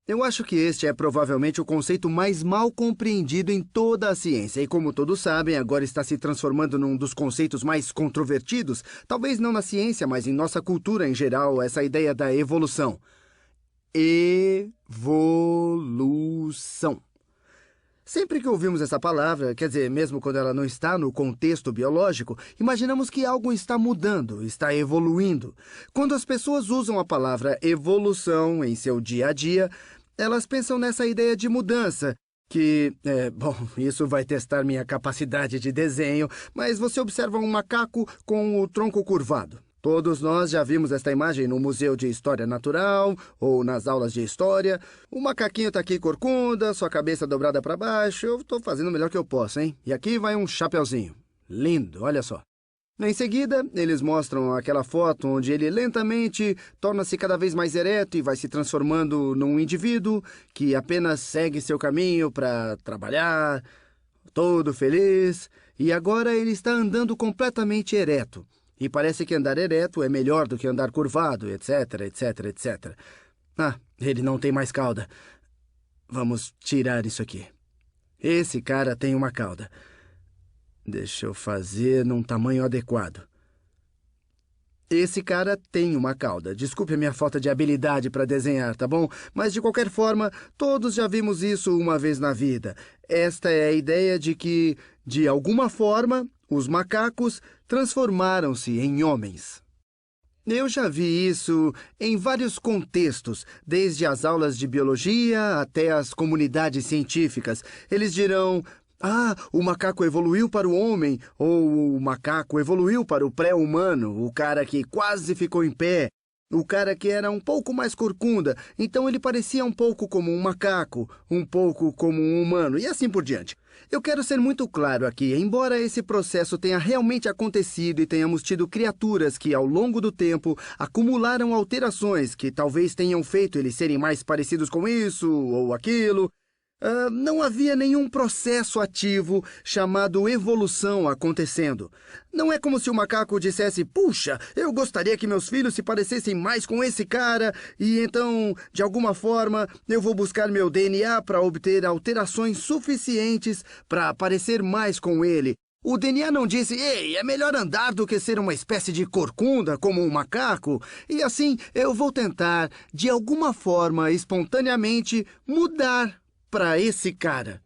Eu acho que este é provavelmente o conceito mais mal compreendido em toda a ciência e, como todos sabem, agora está se transformando num dos conceitos mais controvertidos, talvez não na ciência, mas em nossa cultura em geral, essa ideia da evolução. Evolução. Sempre que ouvimos essa palavra, quer dizer, mesmo quando ela não está no contexto biológico, imaginamos que algo está mudando, está evoluindo. Quando as pessoas usam a palavra evolução em seu dia a dia, elas pensam nessa ideia de mudança, bom, isso vai testar minha capacidade de desenho, mas você observa um macaco com o tronco curvado. Todos nós já vimos esta imagem no Museu de História Natural ou nas aulas de História. O macaquinho está aqui corcunda, sua cabeça dobrada para baixo. Eu estou fazendo o melhor que eu posso, hein? E aqui vai um chapeuzinho. Lindo, olha só. Em seguida, eles mostram aquela foto onde ele lentamente torna-se cada vez mais ereto e vai se transformando num indivíduo que apenas segue seu caminho para trabalhar, todo feliz. E agora ele está andando completamente ereto. E parece que andar ereto é melhor do que andar curvado, etc, etc, etc. Ah, ele não tem mais cauda. Vamos tirar isso aqui. Esse cara tem uma cauda. Deixa eu fazer num tamanho adequado. Esse cara tem uma cauda. Desculpe a minha falta de habilidade para desenhar, tá bom? Mas, de qualquer forma, todos já vimos isso uma vez na vida. Esta é a ideia de que, de alguma forma, os macacos transformaram-se em homens. Eu já vi isso em vários contextos, desde as aulas de biologia até as comunidades científicas. Eles dirão: o macaco evoluiu para o homem, ou o macaco evoluiu para o pré-humano, o cara que quase ficou em pé, o cara que era um pouco mais corcunda, então ele parecia um pouco como um macaco, um pouco como um humano, e assim por diante. Eu quero ser muito claro aqui, embora esse processo tenha realmente acontecido e tenhamos tido criaturas que, ao longo do tempo, acumularam alterações que talvez tenham feito eles serem mais parecidos com isso ou aquilo, não havia nenhum processo ativo chamado evolução acontecendo. Não é como se o macaco dissesse: puxa, eu gostaria que meus filhos se parecessem mais com esse cara e então, de alguma forma, eu vou buscar meu DNA para obter alterações suficientes para parecer mais com ele. O DNA não disse: ei, é melhor andar do que ser uma espécie de corcunda como um macaco. E assim, eu vou tentar, de alguma forma, espontaneamente, mudar para esse cara.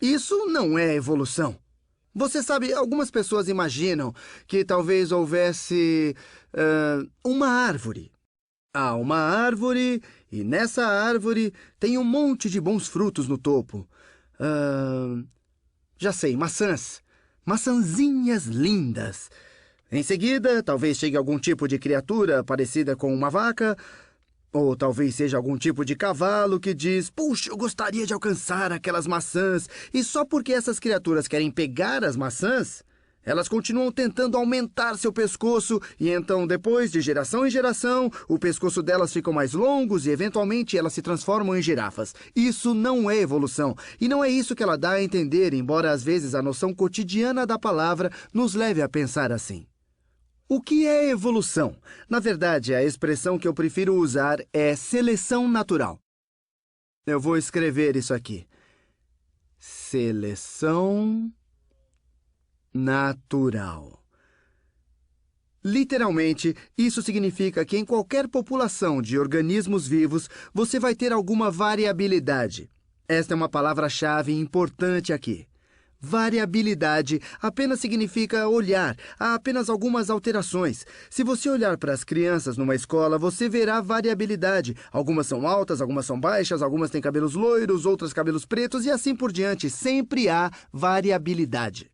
Isso não é evolução. Você sabe, algumas pessoas imaginam que talvez houvesse uma árvore. Há uma árvore e nessa árvore tem um monte de bons frutos no topo. Já sei, maçãs. Maçãzinhas lindas. Em seguida, talvez chegue algum tipo de criatura parecida com uma vaca. Ou talvez seja algum tipo de cavalo que diz: puxa, eu gostaria de alcançar aquelas maçãs. E só porque essas criaturas querem pegar as maçãs, elas continuam tentando aumentar seu pescoço e então, depois, de geração em geração, o pescoço delas fica mais longos e, eventualmente, elas se transformam em girafas. Isso não é evolução. E não é isso que ela dá a entender, embora às vezes a noção cotidiana da palavra nos leve a pensar assim. O que é evolução? Na verdade, a expressão que eu prefiro usar é seleção natural. Eu vou escrever isso aqui. Seleção natural. Literalmente, isso significa que em qualquer população de organismos vivos, você vai ter alguma variabilidade. Esta é uma palavra-chave importante aqui. Variabilidade apenas significa olhar. Há apenas algumas alterações. Se você olhar para as crianças numa escola, você verá variabilidade. Algumas são altas, algumas são baixas, algumas têm cabelos loiros, outras cabelos pretos e assim por diante. Sempre há variabilidade.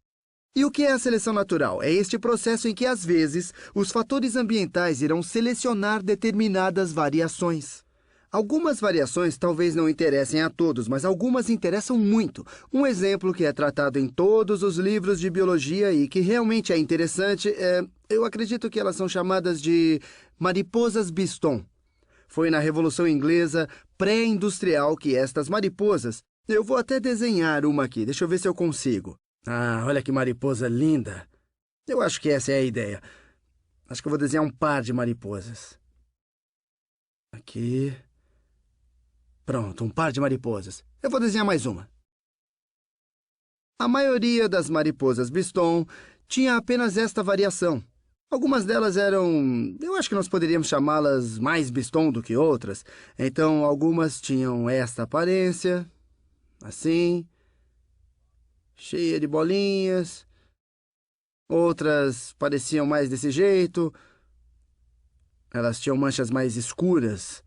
E o que é a seleção natural? É este processo em que, às vezes, os fatores ambientais irão selecionar determinadas variações. Algumas variações talvez não interessem a todos, mas algumas interessam muito. Um exemplo que é tratado em todos os livros de biologia e que realmente é interessante eu acredito que elas são chamadas de mariposas biston. Foi na Revolução Inglesa pré-industrial que estas mariposas... Eu vou até desenhar uma aqui, deixa eu ver se eu consigo. Olha que mariposa linda. Eu acho que essa é a ideia. Acho que eu vou desenhar um par de mariposas. Aqui... Pronto, um par de mariposas. Eu vou desenhar mais uma. A maioria das mariposas biston tinha apenas esta variação. Algumas delas eram... eu acho que nós poderíamos chamá-las mais biston do que outras. Então, algumas tinham esta aparência, assim, cheia de bolinhas. Outras pareciam mais desse jeito. Elas tinham manchas mais escuras.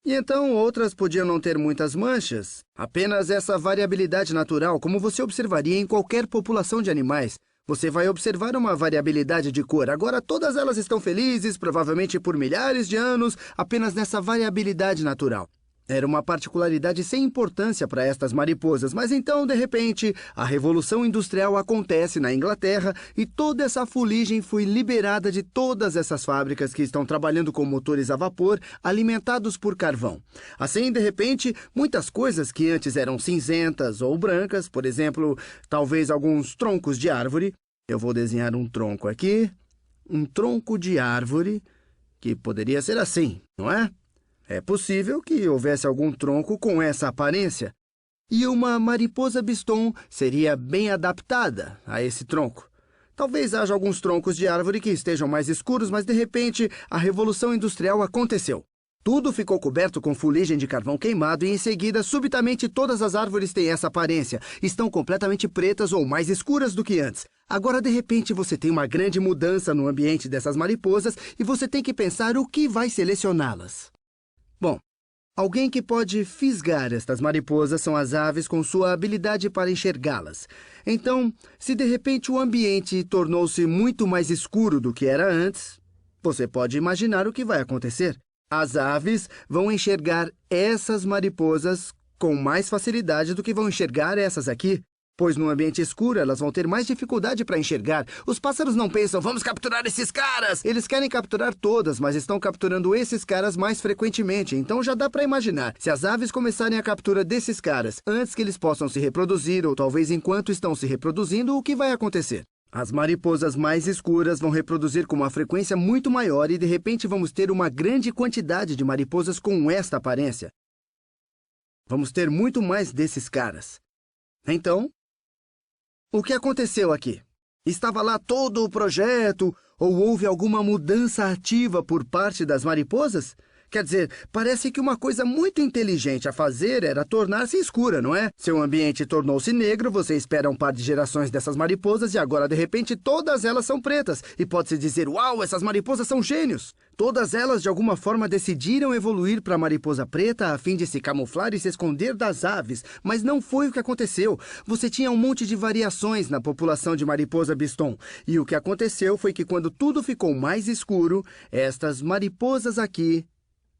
E então outras podiam não ter muitas manchas, apenas essa variabilidade natural, como você observaria em qualquer população de animais. Você vai observar uma variabilidade de cor. Agora todas elas estão felizes, provavelmente por milhares de anos, apenas nessa variabilidade natural. Era uma particularidade sem importância para estas mariposas, mas então, de repente, a Revolução Industrial acontece na Inglaterra e toda essa fuligem foi liberada de todas essas fábricas que estão trabalhando com motores a vapor alimentados por carvão. Assim, de repente, muitas coisas que antes eram cinzentas ou brancas, por exemplo, talvez alguns troncos de árvore. Eu vou desenhar um tronco aqui, um tronco de árvore, que poderia ser assim, não é? É possível que houvesse algum tronco com essa aparência, e uma mariposa biston seria bem adaptada a esse tronco. Talvez haja alguns troncos de árvore que estejam mais escuros, mas de repente a Revolução Industrial aconteceu. Tudo ficou coberto com fuligem de carvão queimado e em seguida, subitamente, todas as árvores têm essa aparência. Estão completamente pretas ou mais escuras do que antes. Agora, de repente, você tem uma grande mudança no ambiente dessas mariposas e você tem que pensar o que vai selecioná-las. Bom, alguém que pode fisgar estas mariposas são as aves com sua habilidade para enxergá-las. Então, se de repente o ambiente tornou-se muito mais escuro do que era antes, você pode imaginar o que vai acontecer. As aves vão enxergar essas mariposas com mais facilidade do que vão enxergar essas aqui. Pois no ambiente escuro elas vão ter mais dificuldade para enxergar. Os pássaros não pensam, vamos capturar esses caras! Eles querem capturar todas, mas estão capturando esses caras mais frequentemente. Então já dá para imaginar, se as aves começarem a captura desses caras antes que eles possam se reproduzir, ou talvez enquanto estão se reproduzindo, o que vai acontecer? As mariposas mais escuras vão reproduzir com uma frequência muito maior e de repente vamos ter uma grande quantidade de mariposas com esta aparência. Vamos ter muito mais desses caras. Então, o que aconteceu aqui? Estava lá todo o projeto ou houve alguma mudança ativa por parte das mariposas? Quer dizer, parece que uma coisa muito inteligente a fazer era tornar-se escura, não é? Seu ambiente tornou-se negro, você espera um par de gerações dessas mariposas e agora, de repente, todas elas são pretas. E pode-se dizer, uau, essas mariposas são gênios! Todas elas, de alguma forma, decidiram evoluir para a mariposa preta a fim de se camuflar e se esconder das aves. Mas não foi o que aconteceu. Você tinha um monte de variações na população de mariposa biston. E o que aconteceu foi que quando tudo ficou mais escuro, estas mariposas aqui,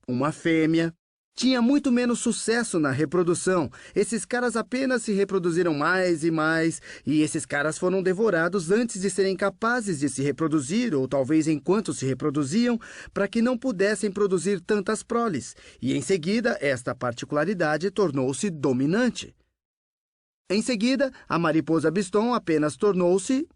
uma fêmea, tinha muito menos sucesso na reprodução. Esses caras apenas se reproduziram mais e mais, e esses caras foram devorados antes de serem capazes de se reproduzir, ou talvez enquanto se reproduziam, para que não pudessem produzir tantas proles. E em seguida, esta particularidade tornou-se dominante. Em seguida, a mariposa biston apenas tornou-se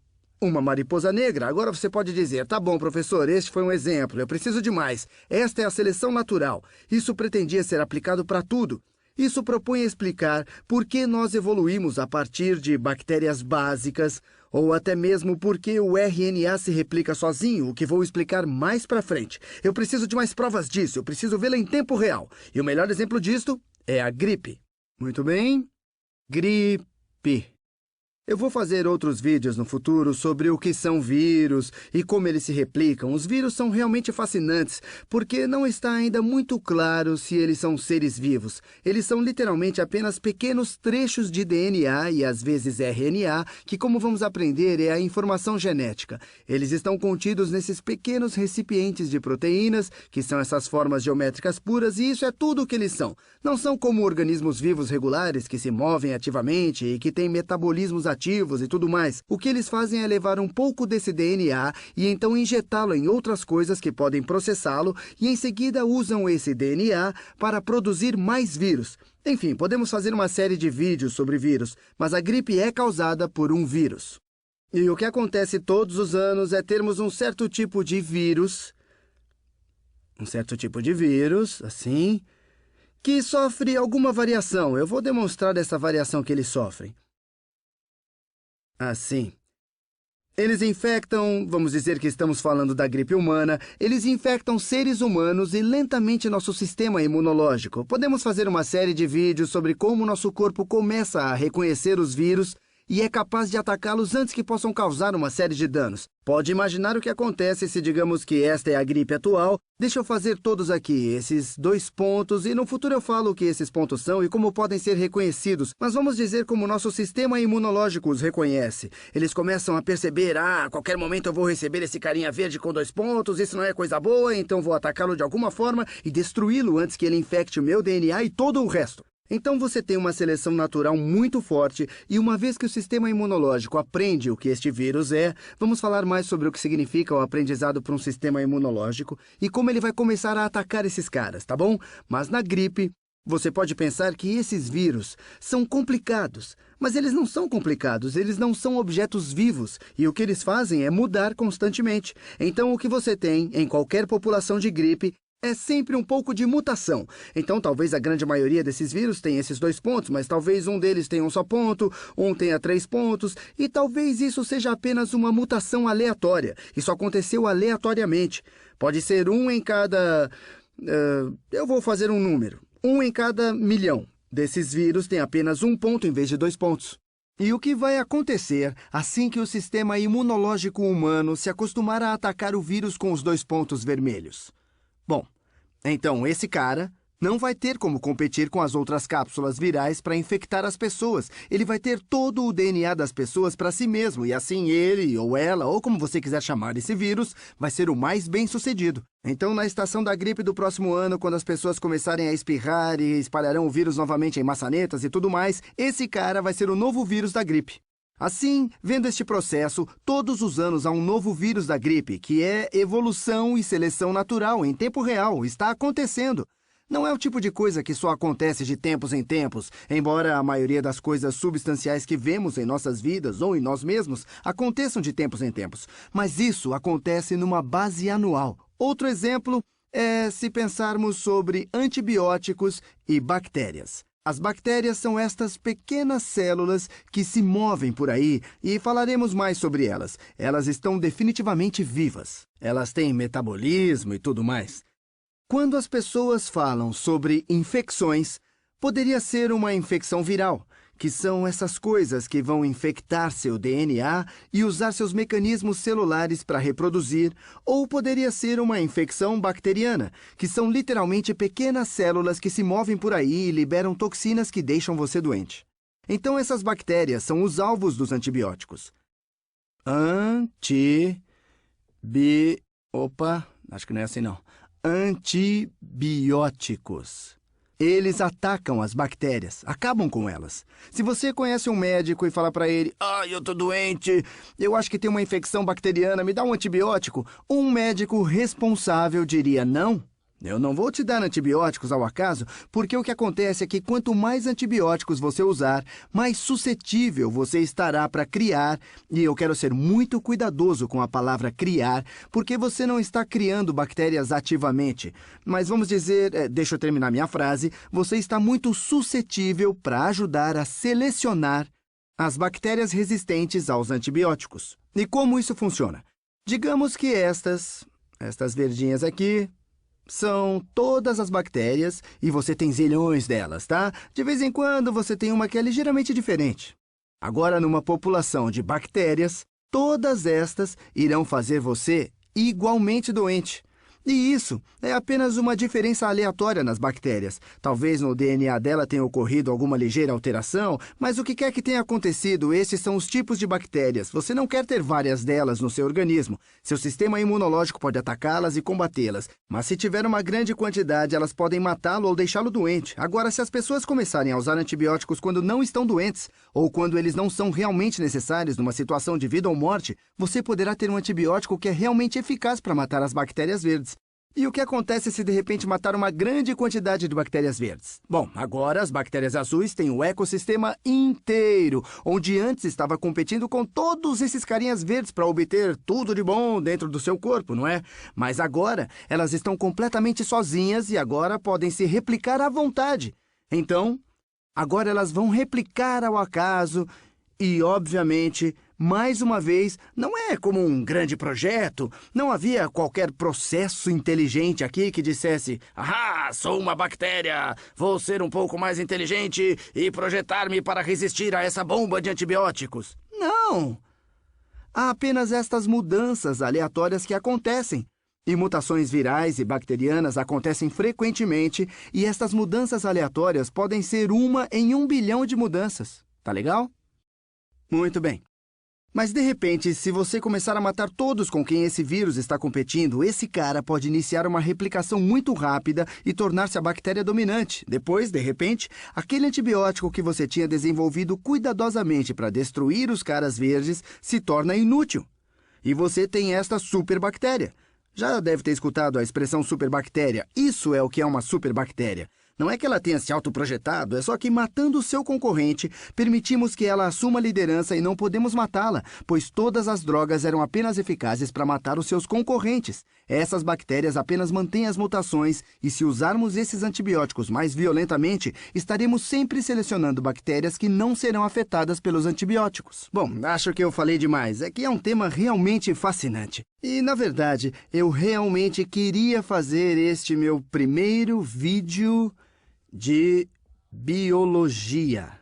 uma mariposa negra. Agora você pode dizer, tá bom, professor, este foi um exemplo, eu preciso de mais. Esta é a seleção natural. Isso pretendia ser aplicado para tudo. Isso propõe explicar por que nós evoluímos a partir de bactérias básicas, ou até mesmo por que o RNA se replica sozinho, o que vou explicar mais para frente. Eu preciso de mais provas disso, eu preciso vê-la em tempo real. E o melhor exemplo disto é a gripe. Muito bem, gripe. Eu vou fazer outros vídeos no futuro sobre o que são vírus e como eles se replicam. Os vírus são realmente fascinantes, porque não está ainda muito claro se eles são seres vivos. Eles são literalmente apenas pequenos trechos de DNA e às vezes RNA, que, como vamos aprender, é a informação genética. Eles estão contidos nesses pequenos recipientes de proteínas, que são essas formas geométricas puras, e isso é tudo o que eles são. Não são como organismos vivos regulares que se movem ativamente e que têm metabolismos ativos e tudo mais. O que eles fazem é levar um pouco desse DNA e então injetá-lo em outras coisas que podem processá-lo e em seguida usam esse DNA para produzir mais vírus. Enfim, podemos fazer uma série de vídeos sobre vírus, mas a gripe é causada por um vírus. E o que acontece todos os anos é termos um certo tipo de vírus, assim, que sofre alguma variação. Eu vou demonstrar essa variação que eles sofrem. Assim. Eles infectam, vamos dizer que estamos falando da gripe humana, eles infectam seres humanos e lentamente nosso sistema imunológico. Podemos fazer uma série de vídeos sobre como nosso corpo começa a reconhecer os vírus e é capaz de atacá-los antes que possam causar uma série de danos. Pode imaginar o que acontece se digamos que esta é a gripe atual. Deixa eu fazer todos aqui, esses 2 pontos, e no futuro eu falo o que esses pontos são e como podem ser reconhecidos. Mas vamos dizer como nosso sistema imunológico os reconhece. Eles começam a perceber, a qualquer momento eu vou receber esse carinha verde com 2 pontos, isso não é coisa boa, então vou atacá-lo de alguma forma e destruí-lo antes que ele infecte o meu DNA e todo o resto. Então você tem uma seleção natural muito forte e uma vez que o sistema imunológico aprende o que este vírus é, vamos falar mais sobre o que significa o aprendizado para um sistema imunológico e como ele vai começar a atacar esses caras, tá bom? Mas na gripe, você pode pensar que esses vírus são complicados, mas eles não são complicados, eles não são objetos vivos e o que eles fazem é mudar constantemente. Então o que você tem em qualquer população de gripe é sempre um pouco de mutação. Então, talvez a grande maioria desses vírus tenha esses 2 pontos, mas talvez um deles tenha um só ponto, um tenha 3 pontos, e talvez isso seja apenas uma mutação aleatória. Isso aconteceu aleatoriamente. Pode ser um em cada... eu vou fazer um número. 1 em cada milhão desses vírus tem apenas 1 ponto em vez de 2 pontos. E o que vai acontecer assim que o sistema imunológico humano se acostumar a atacar o vírus com os 2 pontos vermelhos? Bom, então esse cara não vai ter como competir com as outras cápsulas virais para infectar as pessoas. Ele vai ter todo o DNA das pessoas para si mesmo e assim ele ou ela, ou como você quiser chamar esse vírus, vai ser o mais bem-sucedido. Então na estação da gripe do próximo ano, quando as pessoas começarem a espirrar e espalharão o vírus novamente em maçanetas e tudo mais, esse cara vai ser o novo vírus da gripe. Assim, vendo este processo, todos os anos há um novo vírus da gripe, que é evolução e seleção natural, em tempo real, está acontecendo. Não é o tipo de coisa que só acontece de tempos em tempos, embora a maioria das coisas substanciais que vemos em nossas vidas ou em nós mesmos aconteçam de tempos em tempos. Mas isso acontece numa base anual. Outro exemplo é se pensarmos sobre antibióticos e bactérias. As bactérias são estas pequenas células que se movem por aí e falaremos mais sobre elas. Elas estão definitivamente vivas. Elas têm metabolismo e tudo mais. Quando as pessoas falam sobre infecções, poderia ser uma infecção viral, que são essas coisas que vão infectar seu DNA e usar seus mecanismos celulares para reproduzir, ou poderia ser uma infecção bacteriana, que são literalmente pequenas células que se movem por aí e liberam toxinas que deixam você doente. Então essas bactérias são os alvos dos antibióticos. Opa, acho que não é assim não. Antibióticos. Eles atacam as bactérias, acabam com elas. Se você conhece um médico e fala para ele, eu tô doente, eu acho que tem uma infecção bacteriana, me dá um antibiótico, um médico responsável diria não. Eu não vou te dar antibióticos ao acaso, porque o que acontece é que quanto mais antibióticos você usar, mais suscetível você estará para criar, e eu quero ser muito cuidadoso com a palavra criar, porque você não está criando bactérias ativamente. Mas vamos dizer, deixa eu terminar minha frase, você está muito suscetível para ajudar a selecionar as bactérias resistentes aos antibióticos. E como isso funciona? Digamos que estas verdinhas aqui são todas as bactérias e você tem zilhões delas, tá? De vez em quando você tem uma que é ligeiramente diferente. Agora, numa população de bactérias, todas estas irão fazer você igualmente doente. E isso é apenas uma diferença aleatória nas bactérias. Talvez no DNA dela tenha ocorrido alguma ligeira alteração, mas o que quer que tenha acontecido, esses são os tipos de bactérias. Você não quer ter várias delas no seu organismo. Seu sistema imunológico pode atacá-las e combatê-las, mas se tiver uma grande quantidade, elas podem matá-lo ou deixá-lo doente. Agora, se as pessoas começarem a usar antibióticos quando não estão doentes, ou quando eles não são realmente necessários numa situação de vida ou morte, você poderá ter um antibiótico que é realmente eficaz para matar as bactérias verdes. E o que acontece se de repente matar uma grande quantidade de bactérias verdes? Bom, agora as bactérias azuis têm o ecossistema inteiro, onde antes estava competindo com todos esses carinhas verdes para obter tudo de bom dentro do seu corpo, não é? Mas agora elas estão completamente sozinhas e agora podem se replicar à vontade. Então, agora elas vão replicar ao acaso e, obviamente, mais uma vez, não é como um grande projeto, não havia qualquer processo inteligente aqui que dissesse: "Ah, sou uma bactéria, vou ser um pouco mais inteligente e projetar-me para resistir a essa bomba de antibióticos." Não! Há apenas estas mudanças aleatórias que acontecem. E mutações virais e bacterianas acontecem frequentemente, e estas mudanças aleatórias podem ser uma em 1 bilhão de mudanças. Tá legal? Muito bem. Mas, de repente, se você começar a matar todos com quem esse vírus está competindo, esse cara pode iniciar uma replicação muito rápida e tornar-se a bactéria dominante. Depois, de repente, aquele antibiótico que você tinha desenvolvido cuidadosamente para destruir os caras verdes se torna inútil. E você tem esta superbactéria. Já deve ter escutado a expressão superbactéria. Isso é o que é uma superbactéria. Não é que ela tenha se autoprojetado, é só que, matando o seu concorrente, permitimos que ela assuma a liderança e não podemos matá-la, pois todas as drogas eram apenas eficazes para matar os seus concorrentes. Essas bactérias apenas mantêm as mutações e, se usarmos esses antibióticos mais violentamente, estaremos sempre selecionando bactérias que não serão afetadas pelos antibióticos. Bom, acho que eu falei demais. É que é um tema realmente fascinante. E, na verdade, eu realmente queria fazer este meu primeiro vídeo de biologia.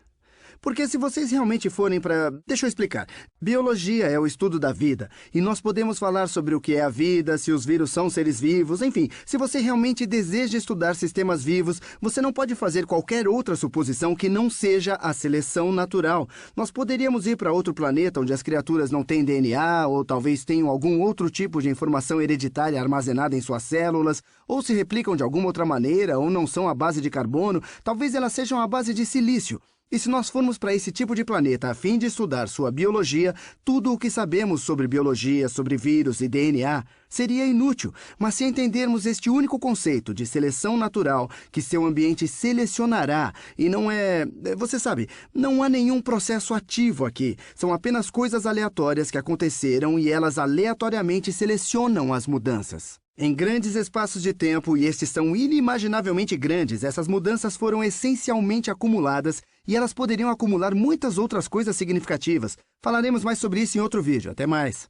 Porque se vocês realmente forem para... Deixa eu explicar. Biologia é o estudo da vida. E nós podemos falar sobre o que é a vida, se os vírus são seres vivos, enfim. Se você realmente deseja estudar sistemas vivos, você não pode fazer qualquer outra suposição que não seja a seleção natural. Nós poderíamos ir para outro planeta onde as criaturas não têm DNA, ou talvez tenham algum outro tipo de informação hereditária armazenada em suas células, ou se replicam de alguma outra maneira, ou não são à base de carbono, talvez elas sejam à base de silício. E se nós formos para esse tipo de planeta a fim de estudar sua biologia, tudo o que sabemos sobre biologia, sobre vírus e DNA seria inútil. Mas se entendermos este único conceito de seleção natural, que seu ambiente selecionará, e não é... Você sabe, não há nenhum processo ativo aqui. São apenas coisas aleatórias que aconteceram e elas aleatoriamente selecionam as mudanças. Em grandes espaços de tempo, e estes são inimaginavelmente grandes, essas mudanças foram essencialmente acumuladas e elas poderiam acumular muitas outras coisas significativas. Falaremos mais sobre isso em outro vídeo. Até mais!